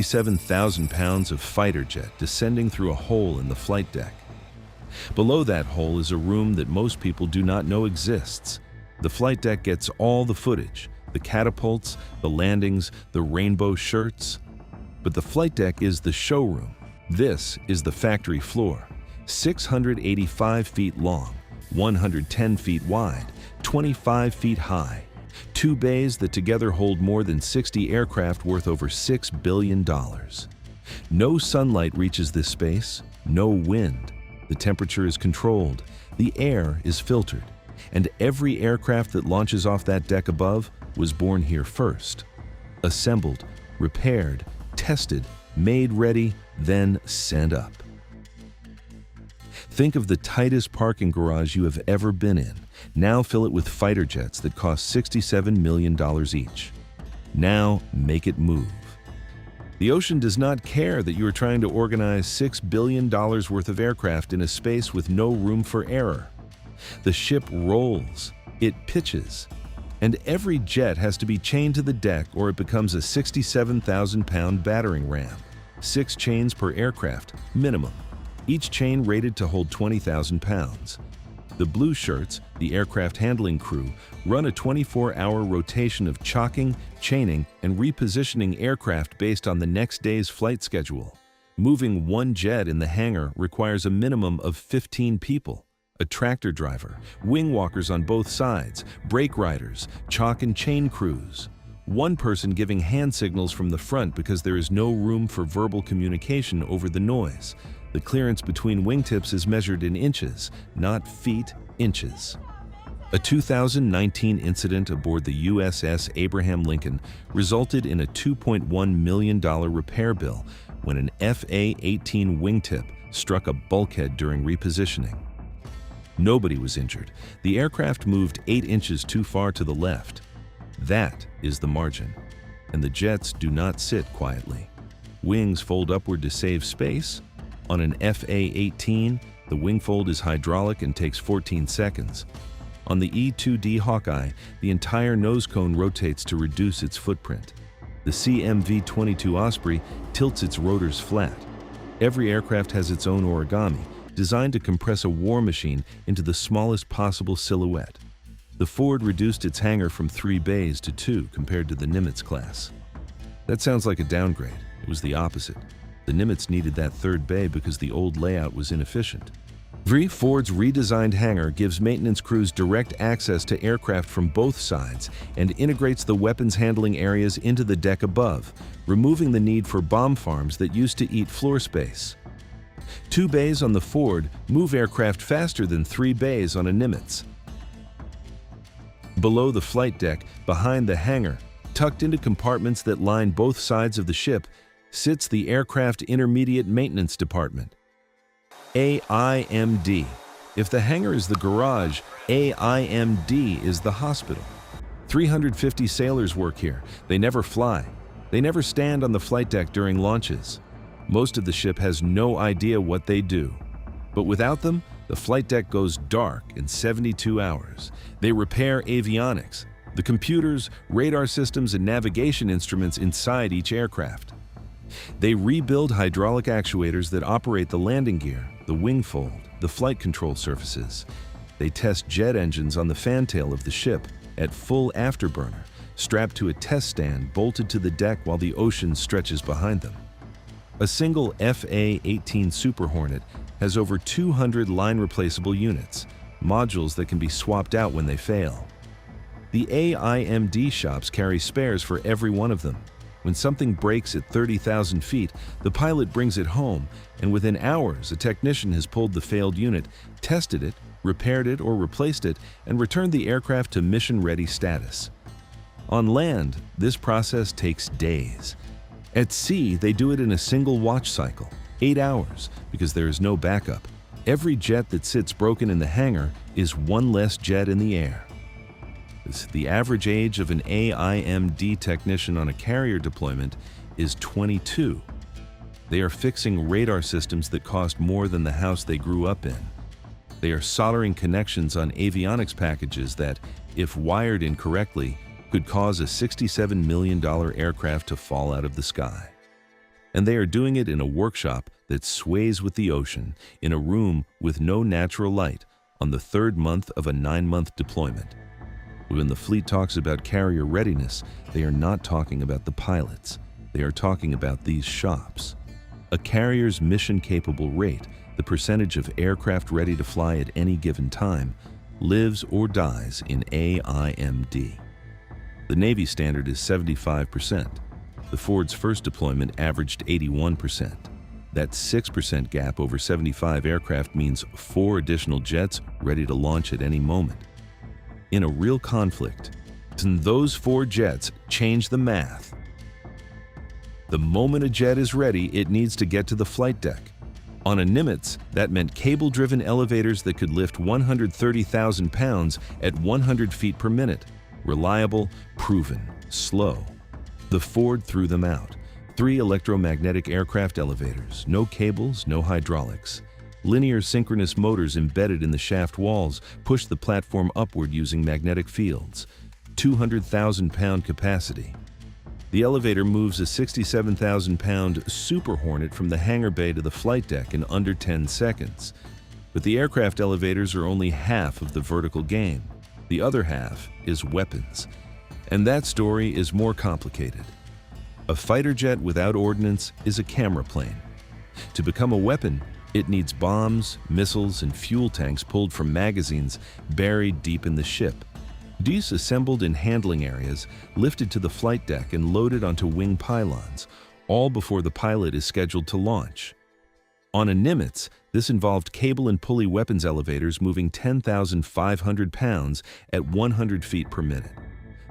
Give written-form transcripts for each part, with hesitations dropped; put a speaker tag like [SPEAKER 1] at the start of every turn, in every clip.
[SPEAKER 1] 67,000 pounds of fighter jet descending through a hole in the flight deck. Below that hole is a room that most people do not know exists. The flight deck gets all the footage, the catapults, the landings, the rainbow shirts. But the flight deck is the showroom. This is the factory floor, 685 feet long, 110 feet wide, 25 feet high. 2 bays that together hold more than 60 aircraft worth over $6 billion. No sunlight reaches this space, no wind. The temperature is controlled, the air is filtered, and every aircraft that launches off that deck above was born here first. Assembled, repaired, tested, made ready, then sent up. Think of the tightest parking garage you have ever been in. Now fill it with fighter jets that cost $67 million each. Now make it move. The ocean does not care that you are trying to organize $6 billion worth of aircraft in a space with no room for error. The ship rolls, it pitches, and every jet has to be chained to the deck or it becomes a 67,000-pound battering ram. 6 chains per aircraft, minimum. Each chain rated to hold 20,000 pounds. The blue shirts, the aircraft handling crew, run a 24-hour rotation of chocking, chaining, and repositioning aircraft based on the next day's flight schedule. Moving one jet in the hangar requires a minimum of 15 people. A tractor driver, wing walkers on both sides, brake riders, chalk and chain crews. One person giving hand signals from the front because there is no room for verbal communication over the noise. The clearance between wingtips is measured in inches, not feet, inches. A 2019 incident aboard the USS Abraham Lincoln resulted in a $2.1 million repair bill when an FA-18 wingtip struck a bulkhead during repositioning. Nobody was injured. The aircraft moved 8 inches too far to the left. That is the margin. And the jets do not sit quietly. Wings fold upward to save space. On an FA-18, the wing fold is hydraulic and takes 14 seconds. On the E-2D Hawkeye, the entire nose cone rotates to reduce its footprint. The CMV-22 Osprey tilts its rotors flat. Every aircraft has its own origami, designed to compress a war machine into the smallest possible silhouette. The Ford reduced its hangar from 3 bays to 2 compared to the Nimitz class. That sounds like a downgrade. It was the opposite. The Nimitz needed that 3rd bay because the old layout was inefficient. Ford's redesigned hangar gives maintenance crews direct access to aircraft from both sides and integrates the weapons handling areas into the deck above, removing the need for bomb farms that used to eat floor space. 2 bays on the Ford move aircraft faster than 3 bays on a Nimitz. Below the flight deck, behind the hangar, tucked into compartments that line both sides of the ship, sits the Aircraft Intermediate Maintenance Department, AIMD. If the hangar is the garage, AIMD is the hospital. 350 sailors work here. They never fly. They never stand on the flight deck during launches. Most of the ship has no idea what they do. But without them, the flight deck goes dark in 72 hours. They repair avionics, the computers, radar systems, and navigation instruments inside each aircraft. They rebuild hydraulic actuators that operate the landing gear, the wing fold, the flight control surfaces. They test jet engines on the fantail of the ship at full afterburner, strapped to a test stand bolted to the deck while the ocean stretches behind them. A single FA-18 Super Hornet has over 200 line-replaceable units, modules that can be swapped out when they fail. The AIMD shops carry spares for every one of them. When something breaks at 30,000 feet, the pilot brings it home, and within hours, a technician has pulled the failed unit, tested it, repaired it or replaced it, and returned the aircraft to mission-ready status. On land, this process takes days. At sea, they do it in a single watch cycle, 8 hours, because there is no backup. Every jet that sits broken in the hangar is one less jet in the air. The average age of an AIMD technician on a carrier deployment is 22. They are fixing radar systems that cost more than the house they grew up in. They are soldering connections on avionics packages that, if wired incorrectly, could cause a $67 million aircraft to fall out of the sky. And they are doing it in a workshop that sways with the ocean, in a room with no natural light, on the third month of a 9-month deployment. When the fleet talks about carrier readiness, they are not talking about the pilots. They are talking about these shops. A carrier's mission-capable rate, the percentage of aircraft ready to fly at any given time, lives or dies in AIMD. The Navy standard is 75%. The Ford's first deployment averaged 81%. That 6% gap over 75 aircraft means 4 additional jets ready to launch at any moment. In a real conflict, can those 4 jets change the math? The moment a jet is ready, it needs to get to the flight deck. On a Nimitz, that meant cable-driven elevators that could lift 130,000 pounds at 100 feet per minute. Reliable, proven, slow. The Ford threw them out. 3 electromagnetic aircraft elevators, no cables, no hydraulics. Linear synchronous motors embedded in the shaft walls push the platform upward using magnetic fields. 200,000-pound capacity. The elevator moves a 67,000-pound Super Hornet from the hangar bay to the flight deck in under 10 seconds. But the aircraft elevators are only half of the vertical game. The other half is weapons. And that story is more complicated. A fighter jet without ordnance is a camera plane. To become a weapon, it needs bombs, missiles, and fuel tanks pulled from magazines buried deep in the ship. Disassembled in handling areas, lifted to the flight deck and loaded onto wing pylons, all before the pilot is scheduled to launch. On a Nimitz, this involved cable and pulley weapons elevators moving 10,500 pounds at 100 feet per minute.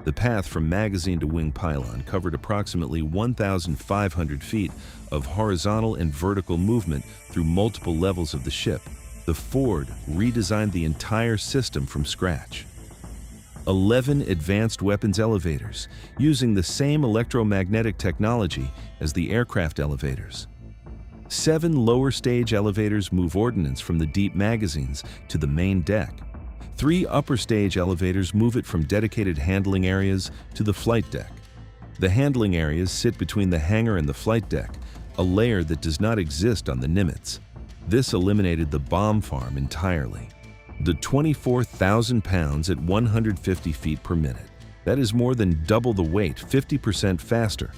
[SPEAKER 1] The path from magazine to wing pylon covered approximately 1,500 feet of horizontal and vertical movement through multiple levels of the ship. The Ford redesigned the entire system from scratch. 11 advanced weapons elevators, using the same electromagnetic technology as the aircraft elevators. 7 lower stage elevators move ordnance from the deep magazines to the main deck. 3 upper stage elevators move it from dedicated handling areas to the flight deck. The handling areas sit between the hangar and the flight deck, a layer that does not exist on the Nimitz. This eliminated the bomb farm entirely. The 24,000 pounds at 150 feet per minute. That is more than double the weight, 50% faster.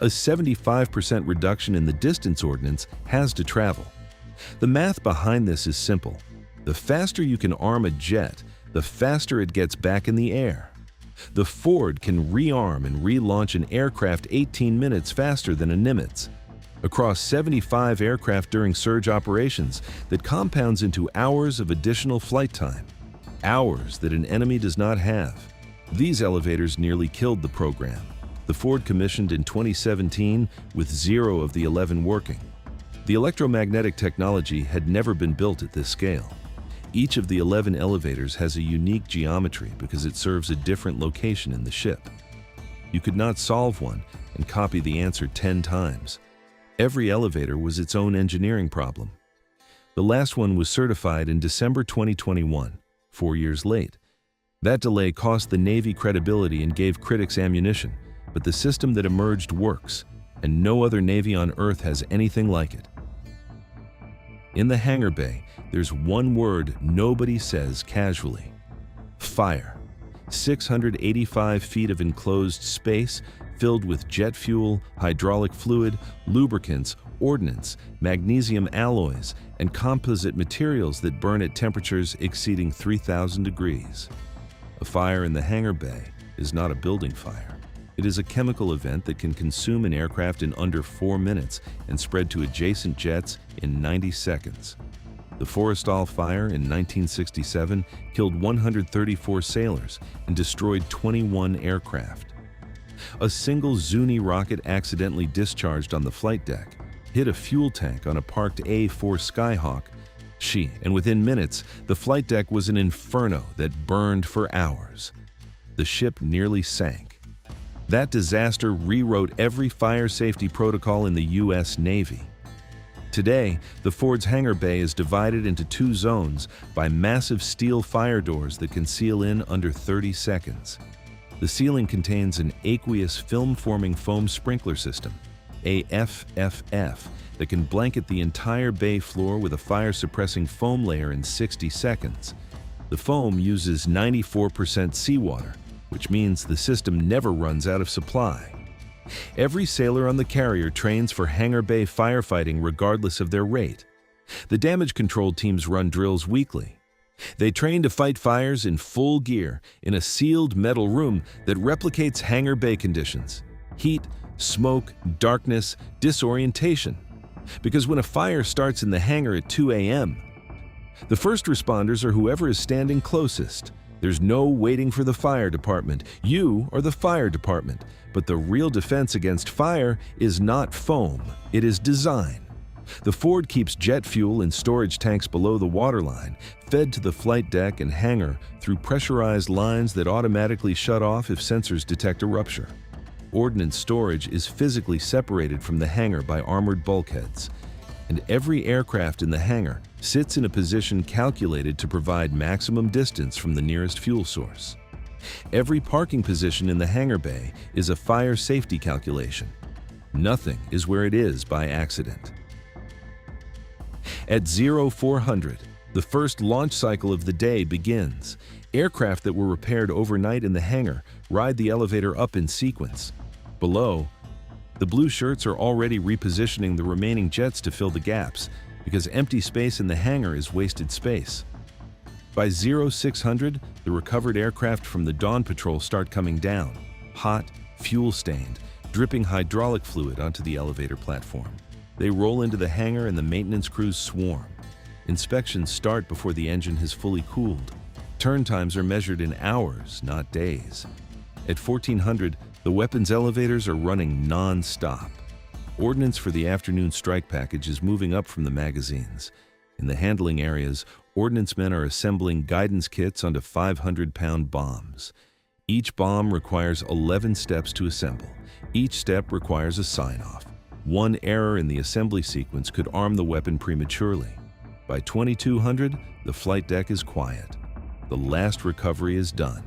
[SPEAKER 1] A 75% reduction in the distance ordnance has to travel. The math behind this is simple. The faster you can arm a jet, the faster it gets back in the air. The Ford can rearm and relaunch an aircraft 18 minutes faster than a Nimitz. Across 75 aircraft during surge operations, that compounds into hours of additional flight time. Hours that an enemy does not have. These elevators nearly killed the program. The Ford commissioned in 2017 with 0 of the 11 working. The electromagnetic technology had never been built at this scale. Each of the 11 elevators has a unique geometry because it serves a different location in the ship. You could not solve one and copy the answer 10 times. Every elevator was its own engineering problem. The last one was certified in December 2021, 4 years late. That delay cost the Navy credibility and gave critics ammunition, but the system that emerged works, and no other Navy on Earth has anything like it. In the hangar bay, there's one word nobody says casually: fire. 685 feet of enclosed space filled with jet fuel, hydraulic fluid, lubricants, ordnance, magnesium alloys, and composite materials that burn at temperatures exceeding 3,000 degrees. A fire in the hangar bay is not a building fire. It is a chemical event that can consume an aircraft in under 4 minutes and spread to adjacent jets in 90 seconds. The Forrestal fire in 1967 killed 134 sailors and destroyed 21 aircraft. A single Zuni rocket accidentally discharged on the flight deck, hit a fuel tank on a parked A-4 Skyhawk, and within minutes, the flight deck was an inferno that burned for hours. The ship nearly sank. That disaster rewrote every fire safety protocol in the U.S. Navy. Today, the Ford's hangar bay is divided into 2 zones by massive steel fire doors that can seal in under 30 seconds. The ceiling contains an aqueous film-forming foam sprinkler system. a FFF that can blanket the entire bay floor with a fire-suppressing foam layer in 60 seconds. The foam uses 94% seawater, which means the system never runs out of supply. Every sailor on the carrier trains for Hangar Bay firefighting regardless of their rate. The damage control teams run drills weekly. They train to fight fires in full gear in a sealed metal room that replicates Hangar Bay conditions: heat, smoke, darkness, disorientation. Because when a fire starts in the hangar at 2 a.m., the first responders are whoever is standing closest. There's no waiting for the fire department. You are the fire department. But the real defense against fire is not foam, it is design. The Ford keeps jet fuel in storage tanks below the waterline, fed to the flight deck and hangar through pressurized lines that automatically shut off if sensors detect a rupture. Ordnance storage is physically separated from the hangar by armored bulkheads, and every aircraft in the hangar sits in a position calculated to provide maximum distance from the nearest fuel source. Every parking position in the hangar bay is a fire safety calculation. Nothing is where it is by accident. At 0400, the first launch cycle of the day begins. Aircraft that were repaired overnight in the hangar ride the elevator up in sequence. Below, the blue shirts are already repositioning the remaining jets to fill the gaps, because empty space in the hangar is wasted space. By 0600, the recovered aircraft from the dawn patrol start coming down, hot, fuel-stained, dripping hydraulic fluid onto the elevator platform. They roll into the hangar and the maintenance crews swarm. Inspections start before the engine has fully cooled. Turn times are measured in hours, not days. At 1400, the weapons elevators are running non-stop. Ordnance for the afternoon strike package is moving up from the magazines. In the handling areas, ordnance men are assembling guidance kits onto 500-pound bombs. Each bomb requires 11 steps to assemble. Each step requires a sign-off. One error in the assembly sequence could arm the weapon prematurely. By 2200, the flight deck is quiet. The last recovery is done.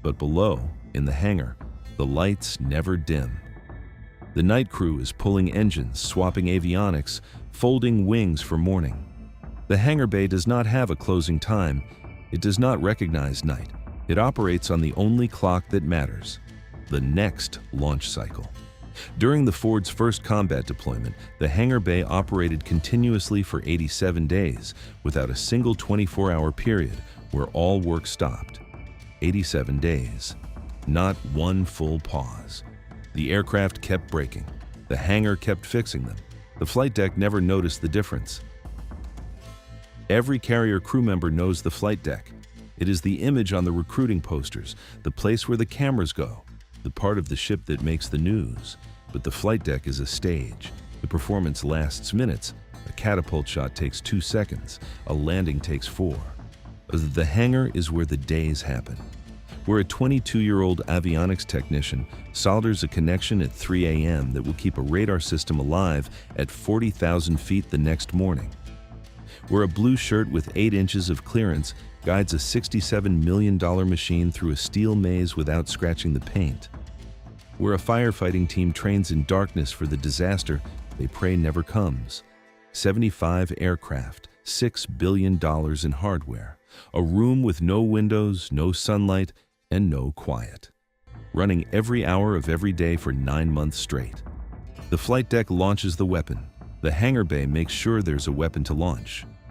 [SPEAKER 1] But below, in the hangar, the lights never dim. The night crew is pulling engines, swapping avionics, folding wings for morning. The hangar bay does not have a closing time. It does not recognize night. It operates on the only clock that matters: the next launch cycle. During the Ford's first combat deployment, the hangar bay operated continuously for 87 days, without a single 24-hour period where all work stopped. 87 days. Not one full pause. The aircraft kept breaking. The hangar kept fixing them. The flight deck never noticed the difference. Every carrier crew member knows the flight deck. It is the image on the recruiting posters, the place where the cameras go, the part of the ship that makes the news. But the flight deck is a stage. The performance lasts minutes. A catapult shot takes 2 seconds. A landing takes 4. The hangar is where the days happen, where a 22-year-old avionics technician solders a connection at 3 a.m. that will keep a radar system alive at 40,000 feet the next morning, where a blue shirt with 8 inches of clearance guides a $67 million machine through a steel maze without scratching the paint, where a firefighting team trains in darkness for the disaster they pray never comes. 75 aircraft, $6 billion in hardware, a room with no windows, no sunlight, and no quiet. Running every hour of every day for 9 months straight. The flight deck launches the weapon. The hangar bay makes sure there's a weapon to launch.